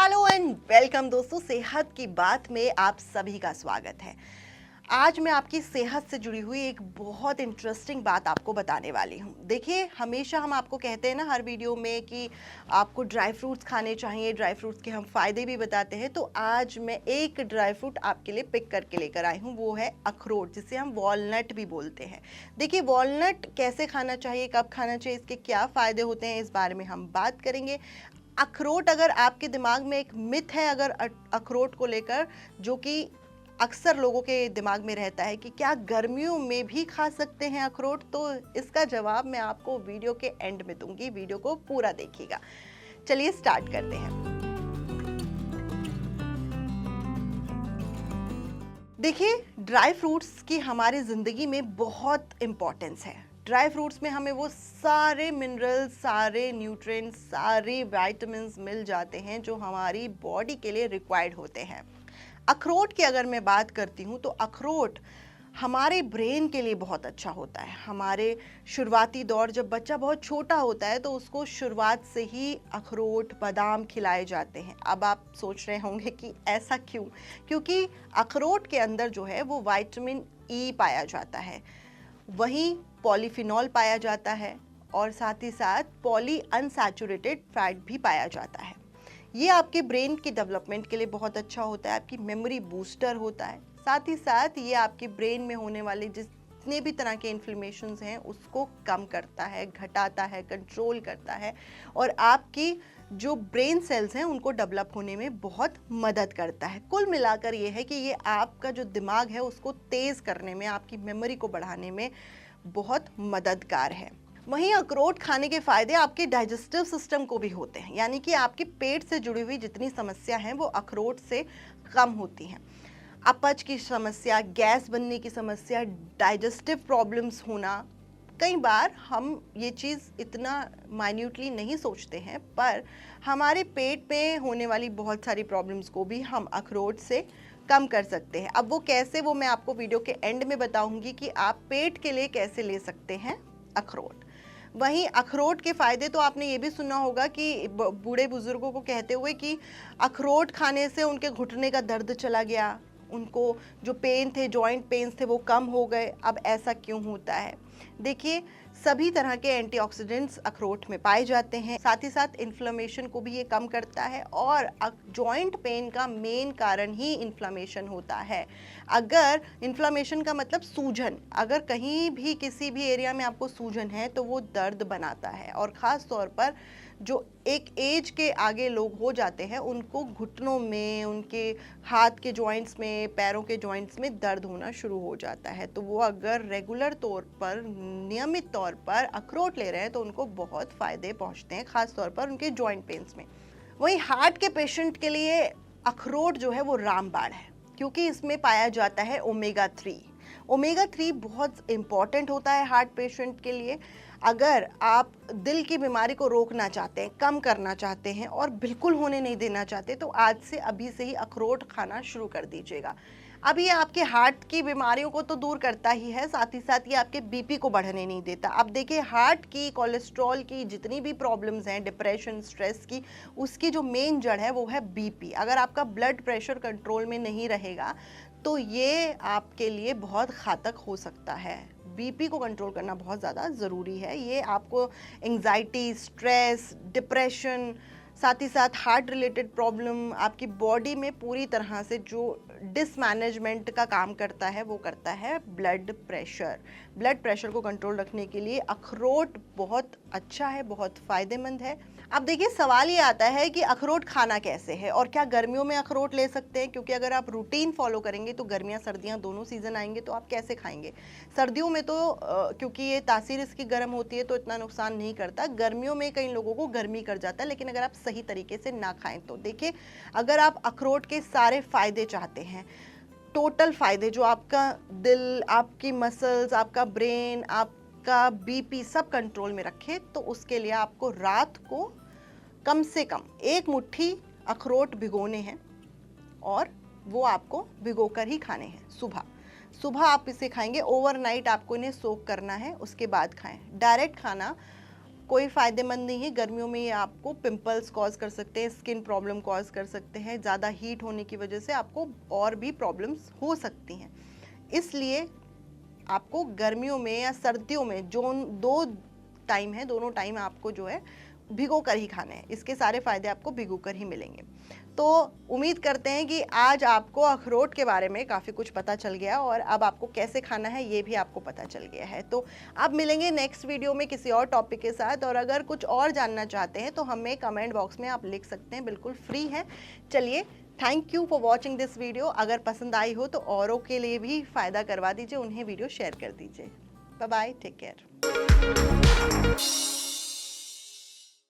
Hello and welcome दोस्तों, सेहत की बात में आप सभी का स्वागत है। आज मैं आपकी सेहत से जुड़ी हुई एक बहुत इंटरेस्टिंग बात आपको बताने वाली हूँ। देखिए, हमेशा हम आपको कहते हैं ना हर वीडियो में कि आपको ड्राई फ्रूट्स खाने चाहिए, ड्राई फ्रूट्स के हम फ़ायदे भी बताते हैं। तो आज मैं एक ड्राई फ्रूट आपके लिए पिक करके लेकर आई हूँ, वो है अखरोट, जिसे हम वॉलनट भी बोलते हैं। देखिए, वॉलनट कैसे खाना चाहिए, कब खाना चाहिए, इसके क्या फ़ायदे होते हैं, इस बारे में हम बात करेंगे। अखरोट, अगर आपके दिमाग में एक मिथ है अगर अखरोट को लेकर, जो कि अक्सर लोगों के दिमाग में रहता है कि क्या गर्मियों में भी खा सकते हैं अखरोट, तो इसका जवाब मैं आपको वीडियो के एंड में दूंगी। वीडियो को पूरा देखिएगा। चलिए स्टार्ट करते हैं। देखिए, ड्राई फ्रूट्स की हमारी ज़िंदगी में बहुत इम्पोर्टेंस है। ड्राई फ्रूट्स में हमें वो सारे मिनरल्स, सारे न्यूट्रिएंट्स, सारे विटामिन्स मिल जाते हैं जो हमारी बॉडी के लिए रिक्वायर्ड होते हैं। अखरोट की अगर मैं बात करती हूँ तो अखरोट हमारे ब्रेन के लिए बहुत अच्छा होता है। हमारे शुरुआती दौर, जब बच्चा बहुत छोटा होता है तो उसको शुरुआत से ही अखरोट, बादाम खिलाए जाते हैं। अब आप सोच रहे होंगे कि ऐसा क्यों? क्योंकि अखरोट के अंदर जो है वो विटामिन ई पाया जाता है, वहीं पॉलीफिनॉल पाया जाता है और साथ ही साथ पॉली अनसैचुरेटेड फैट भी पाया जाता है। ये आपके ब्रेन की डेवलपमेंट के लिए बहुत अच्छा होता है, आपकी मेमोरी बूस्टर होता है। साथ ही साथ ये आपके ब्रेन में होने वाले जितने भी तरह के इन्फ्लेमेशंस हैं उसको कम करता है, घटाता है, कंट्रोल करता है और आपकी जो ब्रेन सेल्स हैं उनको डेवलप होने में बहुत मदद करता है। कुल मिलाकर ये है कि ये आपका जो दिमाग है उसको तेज़ करने में, आपकी मेमोरी को बढ़ाने में बहुत मददगार है। वहीं अखरोट खाने के फायदे आपके डाइजेस्टिव सिस्टम को भी होते हैं, यानी कि आपके पेट से जुड़ी हुई जितनी समस्या हैं वो अखरोट से कम होती हैं। अपच की समस्या, गैस बनने की समस्या, डाइजेस्टिव प्रॉब्लम्स होना, कई बार हम ये चीज़ इतना माइन्यूटली नहीं सोचते हैं, पर हमारे पेट में होने वाली बहुत सारी प्रॉब्लम्स को भी हम अखरोट से कम कर सकते हैं। अब वो कैसे, वो मैं आपको वीडियो के एंड में बताऊंगी कि आप पेट के लिए कैसे ले सकते हैं अखरोट। वहीं अखरोट के फ़ायदे तो आपने ये भी सुना होगा कि बूढ़े बुजुर्गों को कहते हुए कि अखरोट खाने से उनके घुटने का दर्द चला गया, उनको जो पेन थे, जॉइंट पेन्स थे, वो कम हो गए। अब ऐसा क्यों होता है? देखिए, सभी तरह के एंटीऑक्सीडेंट्स अखरोट में पाए जाते हैं। साथ ही साथ इन्फ्लेमेशन को भी ये कम करता है और जॉइंट पेन का मेन कारण ही इन्फ्लेमेशन होता है। अगर इन्फ्लेमेशन का मतलब सूजन, अगर कहीं भी किसी भी एरिया में आपको सूजन है तो वो दर्द बनाता है और ख़ास तौर पर जो एक एज के आगे लोग हो जाते हैं उनको घुटनों में, उनके हाथ के जॉइंट्स में, पैरों के जॉइंट्स में दर्द होना शुरू हो जाता है। तो वो अगर रेगुलर तौर पर, नियमित तौर पर अखरोट ले रहे हैं तो उनको बहुत फ़ायदे पहुंचते हैं, ख़ास तौर पर उनके जॉइंट पेन्स में। वहीं हार्ट के पेशेंट के लिए अखरोट जो है वो रामबाण है, क्योंकि इसमें पाया जाता है ओमेगा 3। ओमेगा 3 बहुत इम्पॉर्टेंट होता है हार्ट पेशेंट के लिए। अगर आप दिल की बीमारी को रोकना चाहते हैं, कम करना चाहते हैं और बिल्कुल होने नहीं देना चाहते, तो आज से, अभी से ही अखरोट खाना शुरू कर दीजिएगा। अब ये आपके हार्ट की बीमारियों को तो दूर करता ही है, साथ ही साथ ये आपके बीपी को बढ़ने नहीं देता। अब देखिए, हार्ट की, कोलेस्ट्रॉल की जितनी भी प्रॉब्लम्स हैं, डिप्रेशन, स्ट्रेस की, उसकी जो मेन जड़ है वो है बीपी। अगर आपका ब्लड प्रेशर कंट्रोल में नहीं रहेगा तो ये आपके लिए बहुत घातक हो सकता है। बीपी को कंट्रोल करना बहुत ज़्यादा ज़रूरी है। ये आपको एंग्जाइटी, स्ट्रेस, डिप्रेशन, साथ ही साथ हार्ट रिलेटेड प्रॉब्लम, आपकी बॉडी में पूरी तरह से जो डिसमैनेजमेंट का काम करता है वो करता है ब्लड प्रेशर। ब्लड प्रेशर को कंट्रोल रखने के लिए अखरोट बहुत अच्छा है, बहुत फ़ायदेमंद है। अब देखिए, सवाल ये आता है कि अखरोट खाना कैसे है और क्या गर्मियों में अखरोट ले सकते हैं? क्योंकि अगर आप रूटीन फॉलो करेंगे तो गर्मियाँ सर्दियाँ दोनों सीज़न आएंगे, तो आप कैसे खाएंगे? सर्दियों में तो क्योंकि ये तासीर इसकी गर्म होती है तो इतना नुकसान नहीं करता। गर्मियों में कई लोगों को गर्मी कर जाता है, लेकिन अगर आप सही तरीके से ना खाएं तो। देखिए, अगर आप अखरोट के सारे फ़ायदे चाहते हैं, टोटल फ़ायदे, जो आपका दिल, आपकी मसल्स, आपका ब्रेन, आपका बीपी सब कंट्रोल में रखे, तो उसके लिए आपको रात को कम से कम 1 मुट्ठी अखरोट भिगोने हैं और वो आपको भिगोकर ही खाने हैं। सुबह आप इसे खाएंगे, ओवरनाइट आपको इन्हें सोक करना है, उसके बाद खाएं। डायरेक्ट खाना कोई फ़ायदेमंद नहीं है। गर्मियों में ये आपको पिंपल्स कॉज कर सकते हैं, स्किन प्रॉब्लम कॉज कर सकते हैं, ज़्यादा हीट होने की वजह से आपको और भी प्रॉब्लम्स हो सकती हैं। इसलिए आपको गर्मियों में या सर्दियों में जो दो टाइम है, दोनों टाइम आपको जो है भिगो कर ही खाने हैं। इसके सारे फायदे आपको भिगो कर ही मिलेंगे। तो उम्मीद करते हैं कि आज आपको अखरोट के बारे में काफ़ी कुछ पता चल गया और अब आपको कैसे खाना है ये भी आपको पता चल गया है। तो अब मिलेंगे नेक्स्ट वीडियो में किसी और टॉपिक के साथ, और अगर कुछ और जानना चाहते हैं तो हमें कमेंट बॉक्स में आप लिख सकते हैं, बिल्कुल फ्री है। चलिए, thank you for watching this video. अगर पसंद आई हो तो औरों के लिए भी फ़ायदा करवा दीजिए, उन्हें वीडियो शेयर कर दीजिए। Bye bye, take care.